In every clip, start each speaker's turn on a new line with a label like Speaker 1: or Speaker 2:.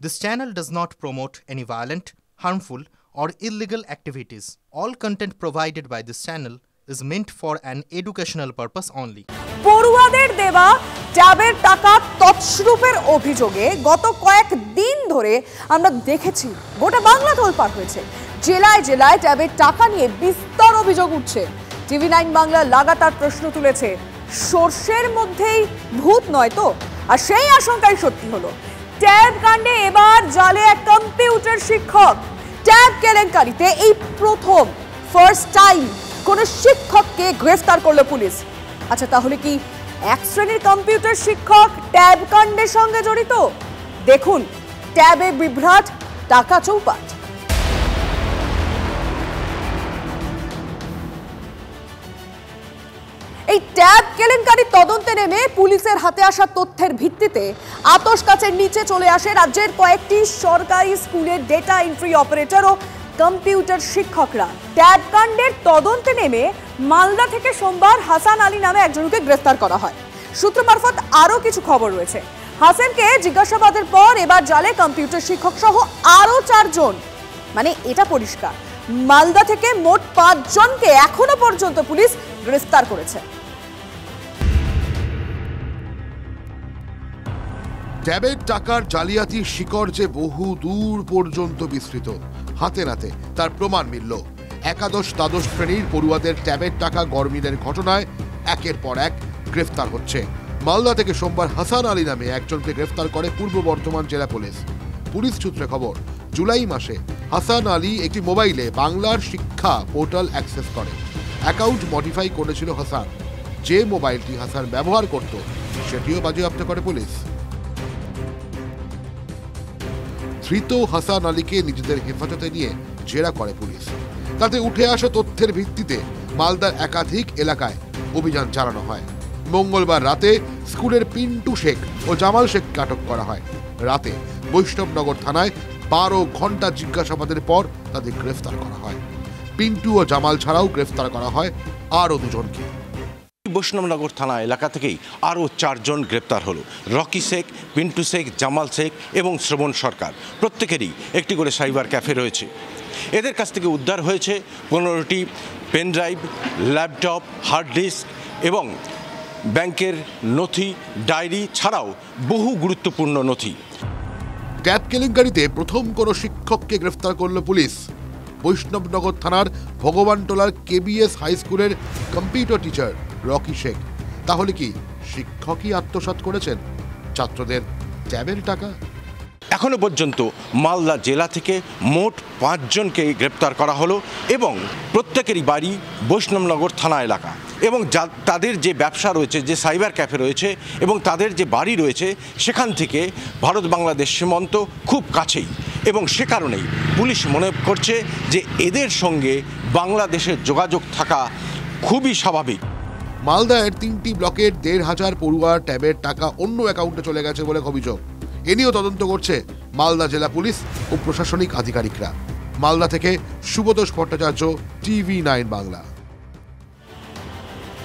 Speaker 1: This channel does not promote any violent, harmful, or illegal activities. All content provided by this channel is meant for an educational purpose only.
Speaker 2: পড়ুয়াদের দেওয়া ট্যাবের টাকা তছরূপের অভিযোগে গত কয়েকদিন ধরে আমরা দেখেছি গোটা বাংলা তোলপাড় হয়েছে। জেলায় জেলায় ট্যাবের টাকা নিয়ে বিস্তর অভিযোগ উঠছে। টিভি 9 বাংলা লাগাতার প্রশ্ন তুলেছে, সর্ষের মধ্যেই ভূত নয় তো? আর সেই আশঙ্কাই সত্যি হলো। ট্যাব কাণ্ডে এবার জালে এক কম্পিউটার শিক্ষক। ট্যাব কেলেঙ্কারিতে এই প্রথম ফার্স্ট টাইম কোন শিক্ষককে গ্রেফতার করলো পুলিশ। আচ্ছা, তাহলে কি এক শ্রেণীর কম্পিউটার শিক্ষক ট্যাব কাণ্ডের সঙ্গে জড়িত? দেখুন ট্যাবে বিভ্রাট, টাকা চৌপাট। এই ট্যাব কেলেঙ্কারি তদন্তে নেমে পুলিশের হাতে আসা তথ্যের ভিত্তিতে আতশ কাচের নিচে চলে আসে রাজ্যের কয়েকটি সরকারি স্কুলের ডেটা এন্ট্রি অপারেটর ও কম্পিউটার শিক্ষকরা। ট্যাব কাণ্ডের তদন্তে নেমে মালদা থেকে সোমবার হাসান আলী নামে একজনকে গ্রেফতার করা হয়। সূত্র মারফত আরও কিছু খবর রয়েছে। হাসানকে জিজ্ঞাসাবাদের পর এবার জালে কম্পিউটার শিক্ষক সহ আরও 4 জন। মানে এটা পরিষ্কার, মালদা থেকে মোট 5 জনকে এখনো পর্যন্ত পুলিশ গ্রেফতার করেছে।
Speaker 3: ট্যাবের টাকার জালিয়াতির শিকড় যে বহু দূর পর্যন্ত বিস্তৃত, হাতে নাতে তার প্রমাণ মিলল। একাদশ দ্বাদশ শ্রেণীর পড়ুয়াদের ট্যাবের টাকা গরমিলের ঘটনায় একের পর এক গ্রেফতার হচ্ছে। মালদা থেকে সোমবার হাসান আলী নামে একজনকে গ্রেফতার করে পূর্ব বর্ধমান জেলা পুলিশ। পুলিশ সূত্রে খবর, জুলাই মাসে হাসান আলী একটি মোবাইলে বাংলার শিক্ষা পোর্টাল অ্যাক্সেস করে। অ্যাকাউন্ট মডিফাই করেছিল হাসান। যে মোবাইলটি হাসান ব্যবহার করত সেটিও বাজেয়াপ্ত করে পুলিশ। ধৃত হাসান আলীকে নিজেদের হেফাজতে নিয়ে জেরা করে পুলিশ। তাতে উঠে আসা তথ্যের ভিত্তিতে মালদার একাধিক এলাকায় অভিযান চালানো হয়। মঙ্গলবার রাতে স্কুলের পিন্টু শেখ ও জামাল শেখকে আটক করা হয়। রাতে বৈষ্ণবনগর থানায় 12 ঘন্টা জিজ্ঞাসাবাদের পর তাদের গ্রেফতার করা হয়। পিন্টু ও জামাল ছাড়াও গ্রেফতার করা হয় আরও 2 জনকে।
Speaker 4: বৈষ্ণবনগর থানা এলাকা থেকেই আরও 4 জন গ্রেপ্তার হলো। রকি শেখ, পিন্টু শেখ, জামাল শেখ এবং শ্রবণ সরকার। প্রত্যেকেরই একটি করে সাইবার ক্যাফে রয়েছে। এদের কাছ থেকে উদ্ধার হয়েছে 15টি পেনড্রাইভ, ল্যাপটপ, হার্ড ডিস্ক এবং ব্যাংকের নথি, ডায়েরি ছাড়াও বহু গুরুত্বপূর্ণ নথি।
Speaker 3: ট্যাব কেলেঙ্কারিতে প্রথম কোনো শিক্ষককে গ্রেফতার করল পুলিশ। বৈষ্ণবনগর থানার ভগবানটোলার কেবিএস হাই স্কুলের কম্পিউটার টিচার রকি শেখ। তাহলে কি শিক্ষকই আত্মসাৎ করেছেন ছাত্রদের ট্যাবের টাকা?
Speaker 4: এখনো পর্যন্ত মালদা জেলা থেকে মোট 5 জনকে গ্রেপ্তার করা হলো এবং প্রত্যেকেরই বাড়ি বৈষ্ণবনগর থানা এলাকা এবং তাদের যে ব্যবসা রয়েছে, যে সাইবার ক্যাফে রয়েছে এবং তাদের যে বাড়ি রয়েছে সেখান থেকে ভারত বাংলাদেশ সীমান্ত খুব কাছেই। এবং সে কারণেই পুলিশ মনে করছে যে এদের সঙ্গে বাংলাদেশের যোগাযোগ থাকা খুবই স্বাভাবিক।
Speaker 3: মালদার 3টি ব্লকের 1,500 পড়ুয়ার ট্যাবের টাকা অন্য অ্যাকাউন্টে চলে গেছে বলে অভিযোগ। এ নিয়েও তদন্ত করছে মালদা জেলা পুলিশ ও প্রশাসনিক আধিকারিকরা। মালদা থেকে শুভতোষ ভট্টাচার্য, টিভি 9 বাংলা।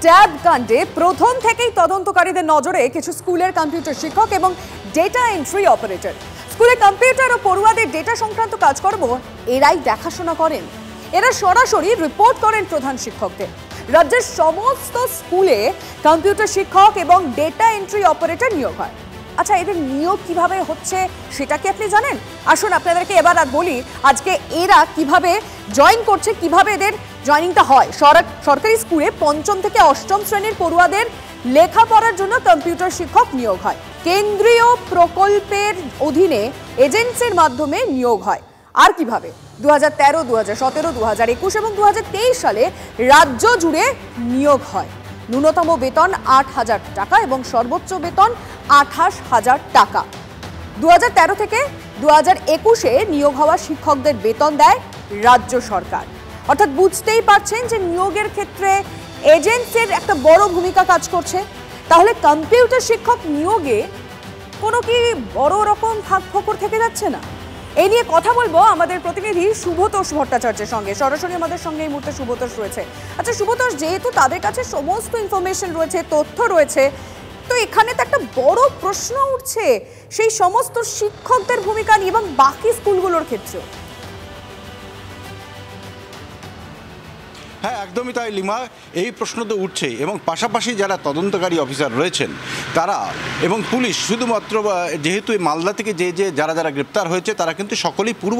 Speaker 2: ট্যাব কাণ্ডে প্রথম থেকেই তদন্তকারীদের নজরে কিছু স্কুলের কম্পিউটার শিক্ষক এবং ডেটা এন্ট্রি অপারেটর। স্কুলে কম্পিউটার ও পড়ুয়াদের ডেটা সংক্রান্ত কাজকর্ম এরাই দেখাশোনা করেন। এরা সরাসরি রিপোর্ট করেন প্রধান শিক্ষকদের। রাজ্যের সমস্ত স্কুলে কম্পিউটার শিক্ষক এবং ডেটা এন্ট্রি অপারেটর নিয়োগ হয়। আচ্ছা, এদের নিয়োগ কিভাবে হচ্ছে সেটা কি আপনি জানেন? আসুন আপনাদেরকে এবার আর বলি আজকে এরা কিভাবে জয়েন করছে, কিভাবে এদের জয়েনিংটা হয়। সরকারি স্কুলে 5ম থেকে 8ম শ্রেণীর পড়ুয়াদের লেখাপড়ার জন্য কম্পিউটার শিক্ষক নিয়োগ হয়। কেন্দ্রীয় প্রকল্পের অধীনে এজেন্সির মাধ্যমে নিয়োগ হয়। আর কিভাবে 2013, 2017, 2021 এবং 2023 সালে রাজ্য জুড়ে নিয়োগ হয়। ন্যূনতম বেতন 8,000 টাকা এবং সর্বোচ্চ বেতন 28,000 টাকা। 2013 থেকে 2021-এ নিয়োগ হওয়া শিক্ষকদের বেতন দেয় রাজ্য সরকার। অর্থাৎ বুঝতেই পারছেন যে নিয়োগের ক্ষেত্রে এজেন্সির একটা বড় ভূমিকা কাজ করছে। তাহলে কম্পিউটার শিক্ষক নিয়োগে কোনো কি বড় রকম ফাঁকফোকর থেকে যাচ্ছে না? এই নিয়ে কথা বলবো আমাদের প্রতিনিধি শুভতোষ ভট্টাচার্যের সঙ্গে। সরাসরি আমাদের সঙ্গে এই মুহূর্তে শুভতোষ রয়েছে। আচ্ছা শুভতোষ, যেহেতু তাদের কাছে সমস্ত ইনফরমেশন রয়েছে, তথ্য রয়েছে, তো এখানে তো একটা বড় প্রশ্ন উঠছে সেই সমস্ত শিক্ষকদের ভূমিকা নিয়ে এবং বাকি স্কুলগুলোর ক্ষেত্রেও।
Speaker 4: হ্যাঁ, একদমই তাই লিমা, এই প্রশ্ন তো উঠছেই। এবং পাশাপাশি যারা তদন্তকারী অফিসার রয়েছেন তারা এবং পুলিশ, শুধুমাত্র যেহেতু এই মালদা থেকে যারা গ্রেপ্তার হয়েছে তারা কিন্তু সকলেই পূর্ব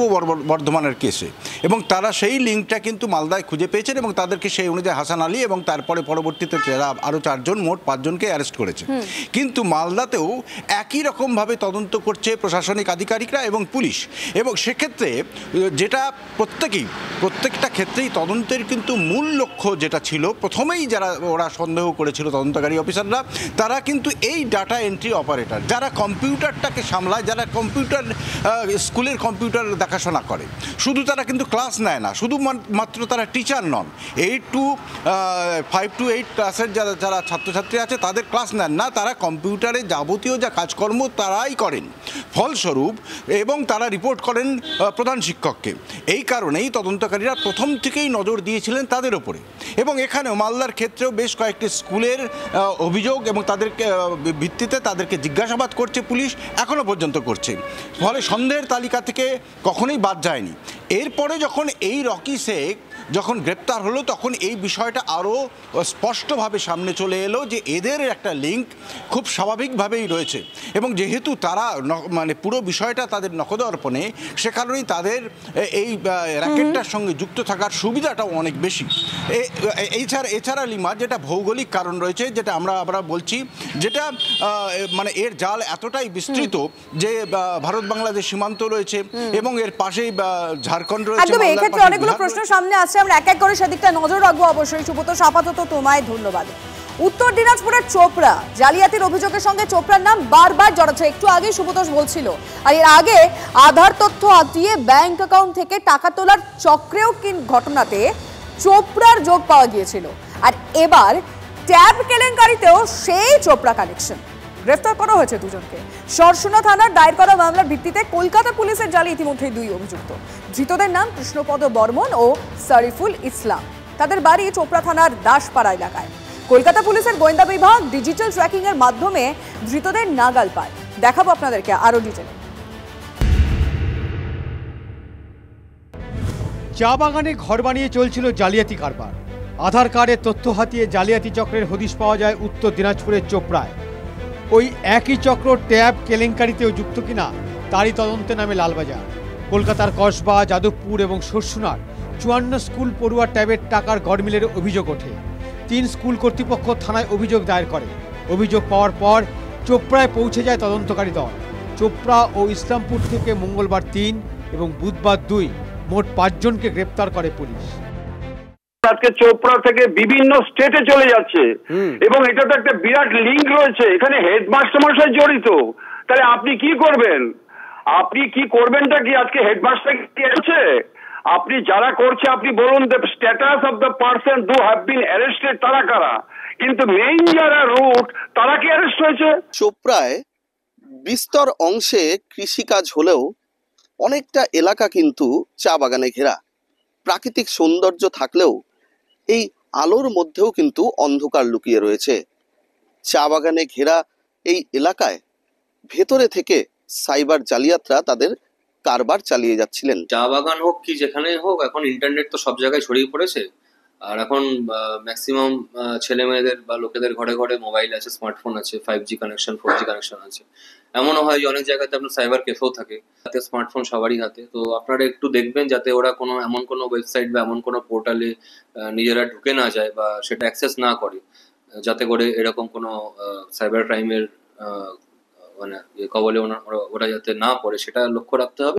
Speaker 4: বর্ধমানের কেসে, এবং তারা সেই লিঙ্কটা কিন্তু মালদায় খুঁজে পেয়েছেন এবং তাদেরকে সেই অনুযায়ী হাসান আলী এবং তারপরে পরবর্তীতে আরও 4 জন, মোট 5 জনকে অ্যারেস্ট করেছে। কিন্তু মালদাতেও একই রকমভাবে তদন্ত করছে প্রশাসনিক আধিকারিকরা এবং পুলিশ, এবং সেক্ষেত্রে যেটা প্রত্যেকটা ক্ষেত্রেই তদন্তের কিন্তু মূল লক্ষ্য যেটা ছিল, প্রথমেই ওরা সন্দেহ করেছিল তদন্তকারী অফিসাররা, তারা কিন্তু এই ডাটা এন্ট্রি অপারেটর, যারা কম্পিউটারটাকে সামলায়, যারা স্কুলের কম্পিউটার দেখাশোনা করে, শুধু তারা কিন্তু ক্লাস নেয় না, শুধুমাত্র তারা টিচার নন, 5 to 8 ক্লাসের যারা ছাত্রছাত্রী আছে তাদের ক্লাস নেন না, তারা কম্পিউটারে যাবতীয় যা কাজকর্ম তারাই করেন ফলস্বরূপ, এবং তারা রিপোর্ট করেন প্রধান শিক্ষককে। এই কারণেই তদন্তকারীরা প্রথম থেকেই নজর দিয়েছিলেন তাদের ওপরে। এবং এখানেও মালদার ক্ষেত্রেও বেশ কয়েকটি স্কুলের অভিযোগ এবং তাদেরকে ভিত্তিতে তাদেরকে জিজ্ঞাসাবাদ করছে পুলিশ, এখনও পর্যন্ত করছে, ফলে সন্দেহের তালিকা থেকে কখনোই বাদ যায়নি। এরপরে যখন এই রকি শেখ যখন গ্রেপ্তার হলো তখন এই বিষয়টা আরও স্পষ্টভাবে সামনে চলে এলো যে এদের একটা লিঙ্ক খুব স্বাভাবিকভাবেই রয়েছে, এবং যেহেতু তারা পুরো বিষয়টা তাদের নখদর্পণে, সে কারণেই তাদের এই র্যাকেটটার সঙ্গে যুক্ত থাকার সুবিধাটাও অনেক বেশি। এছাড়া লিমা, যেটা ভৌগোলিক কারণ রয়েছে, যেটা আমরা বলছি, যেটা এর জাল এতটাই বিস্তৃত যে ভারত বাংলাদেশ সীমান্ত রয়েছে এবং এর পাশেই ঝাড়খণ্ড রয়েছে।
Speaker 2: একদম, এই ক্ষেত্রে অনেকগুলো প্রশ্ন সামনে আসছে, আমরা এক এক করে সেদিকটা নজর রাখবো অবশ্যই। সুব্রত, আপাতত তোমায় ধন্যবাদ। উত্তর দিনাজপুরের চোপড়া জালিয়াতির অভিযোগের সঙ্গে চোপড়ার নাম বারবার জড়াচ্ছে, একটু আগে সুব্রত বলছিল, আর এর আগে আধার তথ্য হাতিয়ে ব্যাংক অ্যাকাউন্ট থেকে টাকা তোলার চক্রেও ঘটনাতে চোপড়ার যোগ পাওয়া গিয়েছিল, আর এবার ট্যাব কেলেঙ্কারিতেও সেই চোপড়া কানেকশন। গ্রেফতার করা হয়েছে দুজনকে। সরসুনা থানার দায়ের করা মামলার ভিত্তিতে কলকাতা পুলিশের জালে ইতিমধ্যেই 2 অভিযুক্ত। ধৃতদের নাম কৃষ্ণপদ বর্মন ও শরীফুল ইসলাম। তাদের বাড়ি চোপড়া থানার দাসপাড়া এলাকায়। কলকাতা পুলিশের গোয়েন্দা বিভাগ ডিজিটাল ট্র্যাকিং এর মাধ্যমে ধৃতদের নাগাল পায়। দেখাবো আপনাদেরকে আরো ডিটেইলে।
Speaker 5: চা বাগানে ঘর বানিয়ে চলছিল জালিয়াতি কারবার। আধার কার্ডের তথ্য হাতিয়ে জালিয়াতি চক্রের হদিশ পাওয়া যায় উত্তর দিনাজপুরের চোপড়ায়। ওই একই চক্র ট্যাব কেলেঙ্কারিতেও যুক্ত কিনা তারই তদন্তে নামে লালবাজার। কলকাতার কসবা, যাদবপুর এবং সরসুনার 54 স্কুল পড়ুয়া ট্যাবের টাকার গড়মিলের অভিযোগ ওঠে। 3 স্কুল কর্তৃপক্ষ থানায় অভিযোগ দায়ের করে। অভিযোগ পাওয়ার পর চোপড়ায় পৌঁছে যায় তদন্তকারী দল। চোপড়া ও ইসলামপুর থেকে মঙ্গলবার 3 এবং বুধবার 2, মোট 5 জনকে গ্রেপ্তার করে পুলিশ।
Speaker 6: আজকে চোপড়া থেকে বিভিন্ন স্টেটে চলে যাচ্ছে এবং এটা তো একটা বিরাট লিঙ্ক রয়েছে, এখানে হেডমাস্টার মশাই জড়িত। তাহলে আপনি কি করবেনটা কি? আজকে হেডমাস্টার কি আছে? আপনি যারা করছে আপনি বলুন the status of the person who have been arrested তারা কারা, কিন্তু মেইন যারা রুট তারা কি অ্যারেস্ট হয়েছে?
Speaker 7: চোপড়ায় বিস্তর অংশে কৃষিকাজ হলেও অনেকটা এলাকা কিন্তু চা বাগানে ঘেরা। প্রাকৃতিক সৌন্দর্য থাকলেও এই আলোর মধ্যেও কিন্তু অন্ধকার লুকিয়ে রয়েছে। চা বাগানে ঘেরা এই এলাকায় ভেতরে থেকে সাইবার জালিয়াতরা তাদের কারবার চালিয়ে যাচ্ছিলেন।
Speaker 8: চা বাগান হোক কি যেখানে হোক, এখন ইন্টারনেট তো সব জায়গায় ছড়িয়ে পড়েছে, আর এখন ম্যাক্সিমাম ছেলে মেয়েদের বা লোকেদের ঘরে ঘরে মোবাইল আছে, স্মার্টফোন আছে, 5G কানেকশন, 4G কানেকশন আছে। এমনও হয় যে অনেক জায়গাতে আপনার সাইবার ক্যাফেও থাকে, তাতে স্মার্টফোন সবারই হাতে। তো আপনারা একটু দেখবেন যাতে ওরা এমন কোনো ওয়েবসাইট বা এমন কোনো পোর্টালে নিজেরা ঢুকে না যায় বা সেটা অ্যাক্সেস না করে, যাতে করে এরকম কোনো সাইবার ক্রাইমের কবলে ওরা যাতে না পড়ে, সেটা লক্ষ্য রাখতে হবে।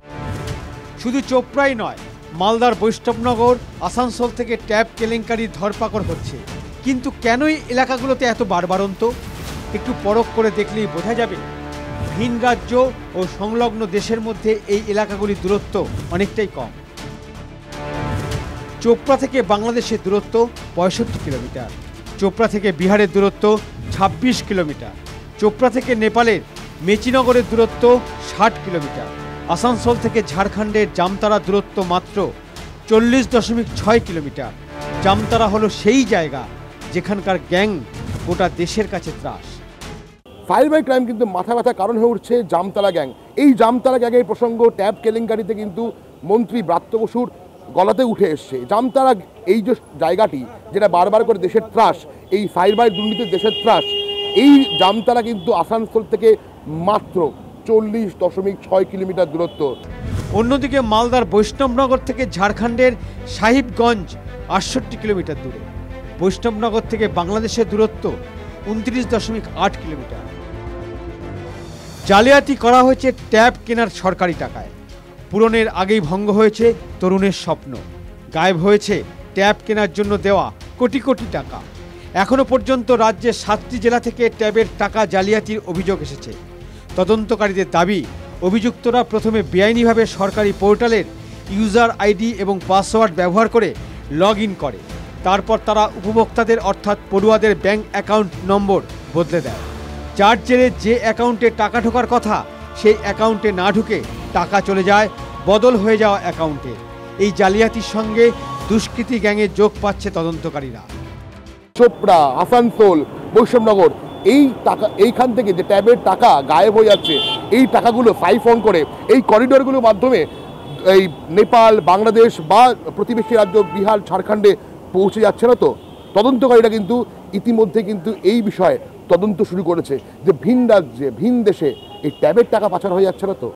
Speaker 5: শুধু চোপড়াই নয়, মালদার বৈষ্ণবনগর, আসানসোল থেকে ট্যাব কেলেঙ্কারির ধরপাকড় হচ্ছে। কিন্তু কেনই এলাকাগুলোতে এত বাড়বাড়ন্ত? একটু পরখ করে দেখলেই বোঝা যাবে। ভিন রাজ্য ও সংলগ্ন দেশের মধ্যে এই এলাকাগুলির দূরত্ব অনেকটাই কম। চোপড়া থেকে বাংলাদেশের দূরত্ব 65 কিলোমিটার, চোপড়া থেকে বিহারের দূরত্ব 26 কিলোমিটার, চোপড়া থেকে নেপালের মেচিনগরের দূরত্ব 60 কিলোমিটার, আসানসোল থেকে ঝাড়খণ্ডের জামতারা দূরত্ব মাত্র 40.6 কিলোমিটার। জামতারা হলো সেই জায়গা যেখানকার গ্যাং গোটা দেশের কাছে ত্রাস।
Speaker 3: সাইবার ক্রাইম কিন্তু মাথা ব্যথা কারণ হয়ে উঠছে জামতলা গ্যাং। এই জামতলা গ্যাংয়ের প্রসঙ্গ ট্যাব কেলেঙ্কারিতে কিন্তু মন্ত্রী ব্রাত্য বসুর গলাতে উঠে এসছে। জামতলা এই যে জায়গাটি যেটা বারবার করে দেশের ত্রাস, এই সাইবার দুর্নীতির দেশের ত্রাস, এই জামতলা কিন্তু আসানসোল থেকে মাত্র 40.6 কিলোমিটার দূরত্ব।
Speaker 5: অন্যদিকে মালদার বৈষ্ণবনগর থেকে ঝাড়খণ্ডের সাহিবগঞ্জ 68 কিলোমিটার দূরে। বৈষ্ণবনগর থেকে বাংলাদেশের দূরত্ব 29.8 কিলোমিটার। জালিয়াতি করা হয়েছে ট্যাব কেনার সরকারি টাকায়। পূরণের আগেই ভঙ্গ হয়েছে তরুণের স্বপ্ন। গায়েব হয়েছে ট্যাব কেনার জন্য দেওয়া কোটি কোটি টাকা। এখনো পর্যন্ত রাজ্যের 7টি জেলা থেকে ট্যাবের টাকা জালিয়াতির অভিযোগ এসেছে। তদন্তকারীদের দাবি, অভিযুক্তরা প্রথমে বেআইনিভাবে সরকারি পোর্টালের ইউজার আইডি এবং পাসওয়ার্ড ব্যবহার করে লগ ইন করে। তারপর তারা উপভোক্তাদের অর্থাৎ পড়ুয়াদের ব্যাংক অ্যাকাউন্ট নম্বর বদলে দেয়, যার জেরে যে অ্যাকাউন্টে টাকা ঢোকার কথা সেই অ্যাকাউন্টে না ঢুকে টাকা চলে যায় বদল হয়ে যাওয়া অ্যাকাউন্টে। এই জালিয়াতির সঙ্গে দুষ্কৃতী গ্যাংয়ে যোগ পাচ্ছে তদন্তকারীরা।
Speaker 3: চোপড়া, আসানসোল, বৈষ্ণবনগর, এই টাকা, এইখান থেকে যে ট্যাবের টাকা গায়েব হয়ে যাচ্ছে, এই টাকাগুলো সাইফন করে এই করিডোরগুলোর মাধ্যমে এই নেপাল, বাংলাদেশ বা প্রতিবেশী রাজ্য বিহার, ঝাড়খণ্ডে পৌঁছে যাচ্ছে না তো? তদন্তকারীরা কিন্তু ইতিমধ্যে কিন্তু এই বিষয়ে তদন্ত শুরু করেছে যে ভিন রাজ্যে, ভিন দেশে এই ট্যাবের টাকা পাচার হয়ে যাচ্ছে না তো?